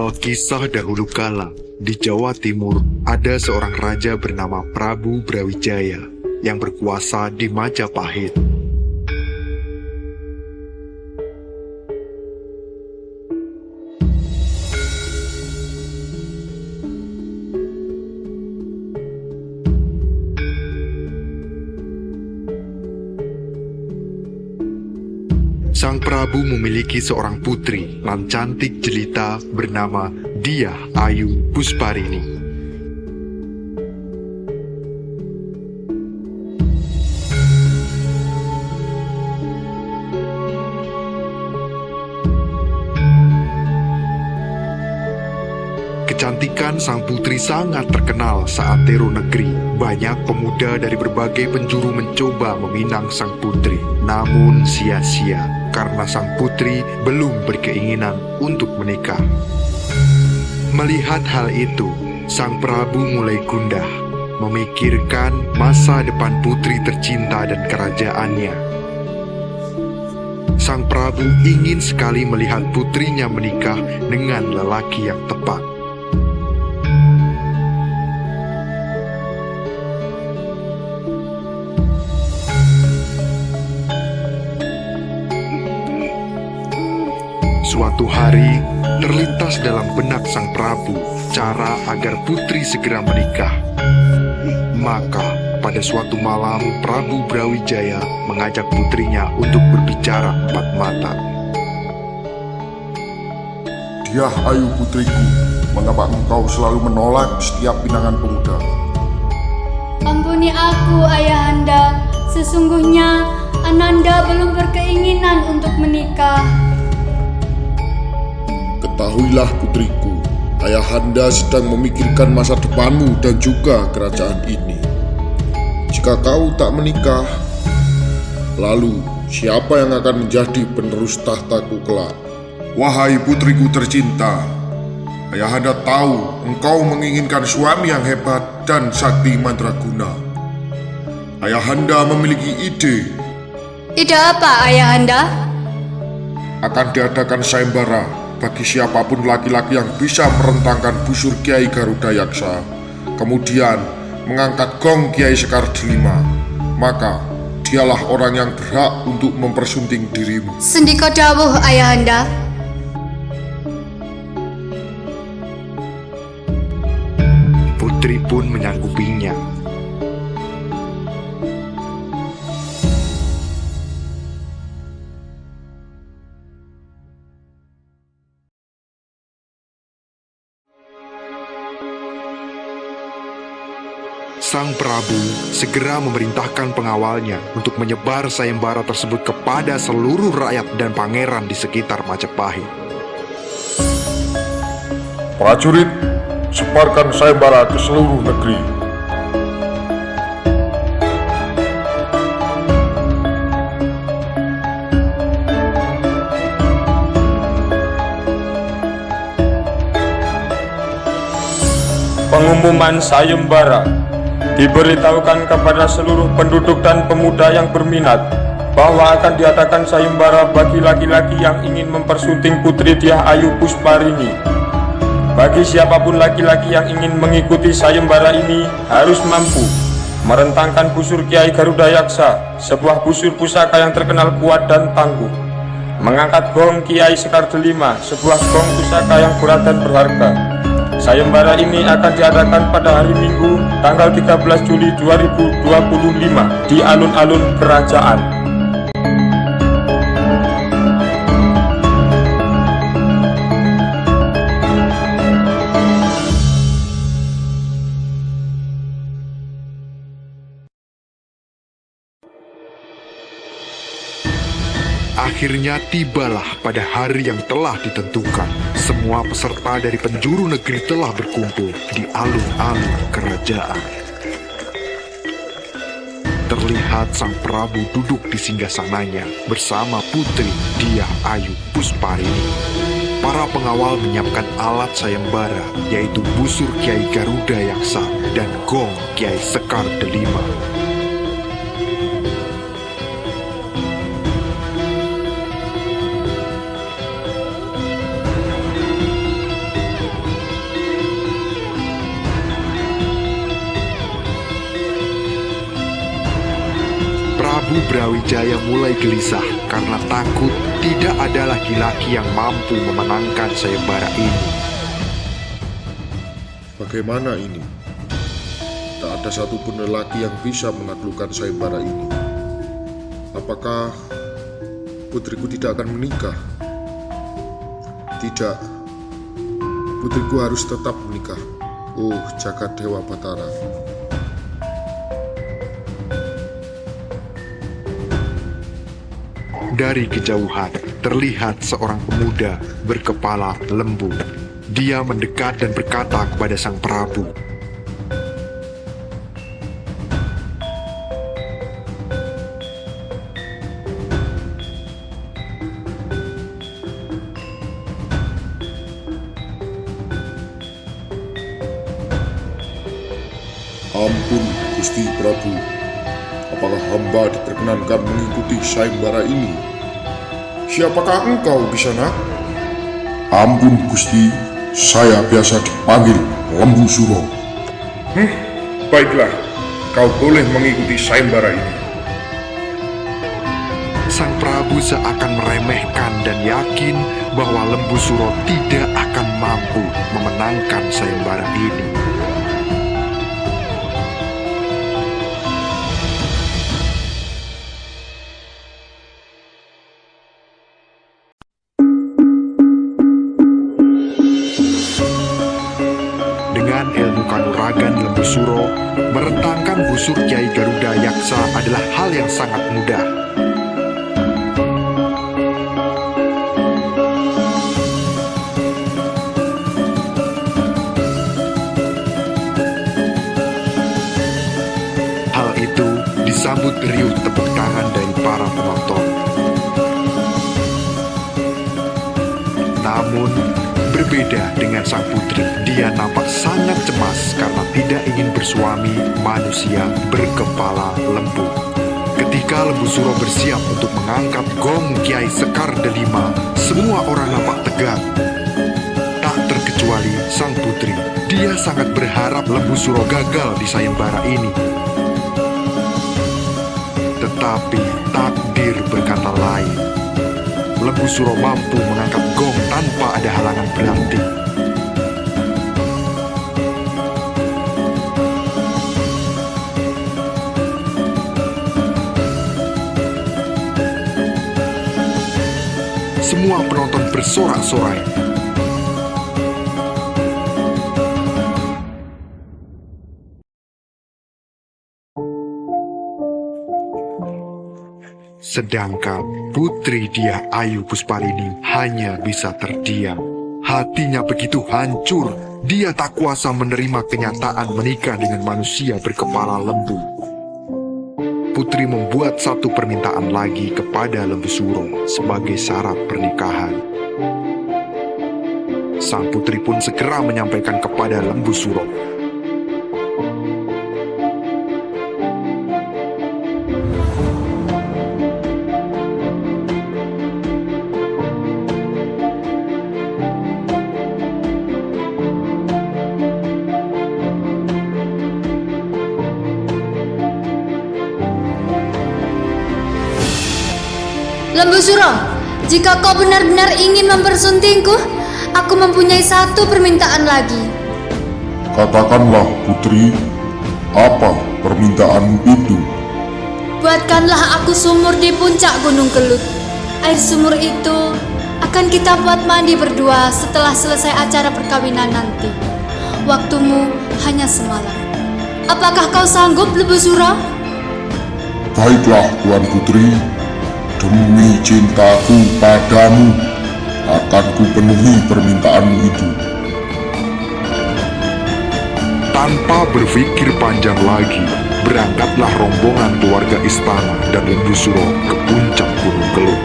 Alkisah dahulu kala, di Jawa Timur ada seorang raja bernama Prabu Brawijaya yang berkuasa di Majapahit. Sang Prabu memiliki seorang putri nan cantik jelita bernama Dyah Ayu Pusparini. Kecantikan sang putri sangat terkenal saat Tero Negeri. Banyak pemuda dari berbagai penjuru mencoba meminang sang putri, namun sia-sia karena sang putri belum berkeinginan untuk menikah. Melihat hal itu, sang Prabu mulai gundah, memikirkan masa depan putri tercinta dan kerajaannya. Sang Prabu ingin sekali melihat putrinya menikah dengan lelaki yang tepat. Suatu hari, terlintas dalam benak sang Prabu cara agar putri segera menikah. Maka, pada suatu malam, Prabu Brawijaya mengajak putrinya untuk berbicara empat mata. Dyah Ayu putriku, mengapa engkau selalu menolak setiap pinangan pemuda? Ampuni aku, Ayahanda. Sesungguhnya, Ananda belum berkeinginan untuk menikah. Ketahuilah putriku, Ayahanda sedang memikirkan masa depanmu dan juga kerajaan ini. Jika kau tak menikah, lalu siapa yang akan menjadi penerus tahtaku kelak? Wahai putriku tercinta, Ayahanda tahu engkau menginginkan suami yang hebat dan sakti mandraguna. Ayahanda memiliki ide. Ide apa, Ayahanda? Akan diadakan sayembara bagi siapapun laki-laki yang bisa merentangkan busur Kiai Garuda Yaksa, kemudian mengangkat gong Kiai Sekar Delima, maka dialah orang yang berhak untuk mempersunting dirimu. Sendika dawuh, Ayahanda. Putri pun menyanggupinya. Sang Prabu segera memerintahkan pengawalnya untuk menyebar sayembara tersebut kepada seluruh rakyat dan pangeran di sekitar Majapahit. Prajurit, sebarkan sayembara ke seluruh negeri. Pengumuman sayembara diberitahukan kepada seluruh penduduk dan pemuda yang berminat bahwa akan diadakan sayembara bagi laki-laki yang ingin mempersunting putri Dyah Ayu Pusparini. Bagi siapapun laki-laki yang ingin mengikuti sayembara ini harus mampu merentangkan busur Kiai Garuda Yaksa, sebuah busur pusaka yang terkenal kuat dan tangguh, mengangkat gong Kiai Sekar Delima, sebuah gong pusaka yang berat dan berharga. Sayembara ini akan diadakan pada hari Minggu tanggal 13 Juli 2025 di alun-alun kerajaan. Akhirnya tibalah pada hari yang telah ditentukan. Semua peserta dari penjuru negeri telah berkumpul di alun-alun kerajaan. Terlihat sang Prabu duduk di singgasananya bersama putri Dyah Ayu Pusparini. Para pengawal menyiapkan alat sayembara, yaitu busur Kiai Garuda Yaksa dan gong Kiai Sekar Delima. Prabu Brawijaya mulai gelisah karena takut tidak ada laki-laki yang mampu memenangkan sayembara ini. Bagaimana ini? Tak ada satupun lelaki yang bisa menaklukkan sayembara ini. Apakah putriku tidak akan menikah? Tidak, putriku harus tetap menikah. Oh, jagat Dewa Batara. Dari kejauhan, terlihat seorang pemuda berkepala lembu. Dia mendekat dan berkata kepada sang Prabu, Ampun, Gusti Prabu. Apakah hamba diperkenankan mengikuti sayembara ini? Siapakah engkau di sana? Ampun, Gusti. Saya biasa dipanggil Lembu Suro. Baiklah, kau boleh mengikuti sayembara ini. sang Prabu seakan meremehkan dan yakin bahwa Lembu Suro tidak akan mampu memenangkan sayembara ini. Dengan ilmu kanuragan Lembu Suro, merentangkan busur Kiai Garuda Yaksa adalah hal yang sangat mudah. Hal itu disambut riuh tepuk tangan dari para penonton. Namun, berbeda dengan sang putri, dia nampak sangat cemas karena tidak ingin bersuami manusia berkepala lembu. Ketika Lembu Suro bersiap untuk mengangkat gong Kiai Sekar Delima, semua orang nampak tegang. Tak terkecuali sang putri. Dia sangat berharap Lembu Suro gagal di sayembara ini. Tetapi takdir berkata lain. Lembu Suro mampu mengangkat gong tanpa ada halangan berarti. Semua penonton bersorak-sorai. Sedangkan putri Dyah Ayu Pusparini hanya bisa terdiam. Hatinya begitu hancur, dia tak kuasa menerima kenyataan menikah dengan manusia berkepala lembu. Putri membuat satu permintaan lagi kepada Lembu Suro sebagai syarat pernikahan. Sang putri pun segera menyampaikan kepada Lembu Suro. Lembu Suro, jika kau benar-benar ingin mempersuntingku, aku mempunyai satu permintaan lagi. Katakanlah, putri, apa permintaanmu itu? Buatkanlah aku sumur di puncak Gunung Kelut. Air sumur itu akan kita buat mandi berdua setelah selesai acara perkawinan nanti. Waktumu hanya semalam. Apakah kau sanggup, Lembu Suro? Baiklah, Tuan Putri. Demi cintaku padamu, akan kupenuhi permintaanmu itu. Tanpa berpikir panjang lagi, berangkatlah rombongan keluarga istana dan Lembu Suro ke puncak Gunung Kelut.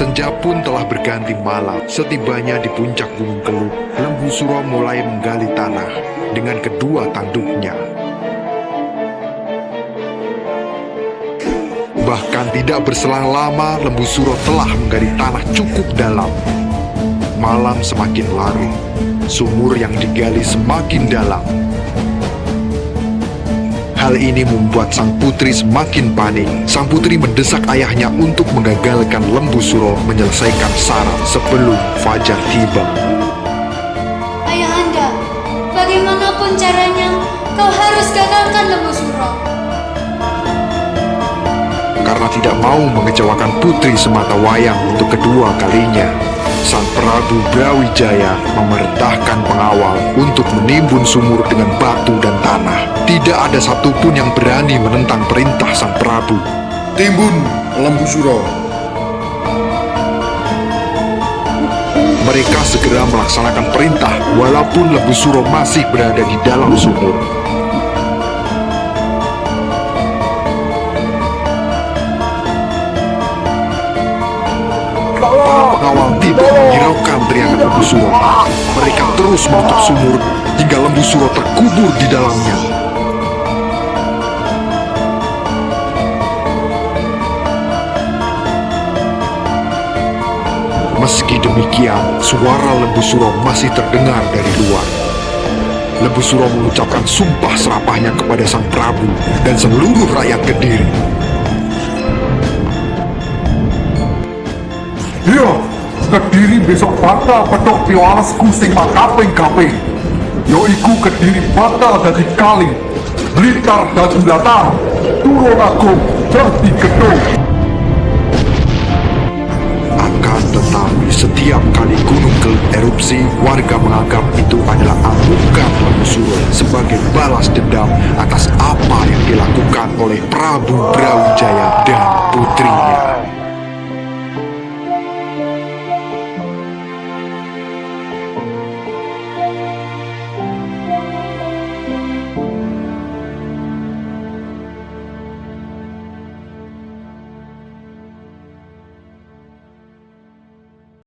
Senja pun telah berganti malam. Setibanya di puncak Gunung Kelut, Lembu Suro mulai menggali tanah dengan kedua tanduknya. Bahkan tidak berselang lama, Lembu Suro telah menggali tanah cukup dalam. Malam semakin larut, sumur yang digali semakin dalam. Hal ini membuat sang putri semakin panik. Sang putri mendesak ayahnya untuk menggagalkan Lembu Suro menyelesaikan sarang sebelum fajar tiba. Ayahanda, bagaimanapun caranya, kau harus gagalkan Lembu Suro. Karena tidak mau mengecewakan putri Sematawayang untuk kedua kalinya, Sang Prabu Brawijaya memerintahkan pengawal untuk menimbun sumur dengan batu dan tanah. Tidak ada satupun yang berani menentang perintah Sang Prabu. Timbun Lembu Suro. Mereka segera melaksanakan perintah walaupun Lembu Suro masih berada di dalam sumur. Pengawal tidak menghiraukan teriakan Lembu Suro. Mereka terus menutup sumur hingga Lembu Suro terkubur di dalamnya. Meski demikian, suara Lembu Suro masih terdengar dari luar. Lembu Suro mengucapkan sumpah serapahnya kepada Sang Prabu dan seluruh rakyat Kediri. Iya, Kediri besok bakal petok piwalasku sing makaping-kaping. Yoiku Kediri bakal dadi Kaling, Blitar dadi Latar, Tulungagung dadi Gedung. Akan tetapi setiap kali Gunung Kelut erupsi, warga menganggap itu adalah amukan Lembu Suro sebagai balas dendam atas apa yang dilakukan oleh Prabu Brawijaya dan putrinya.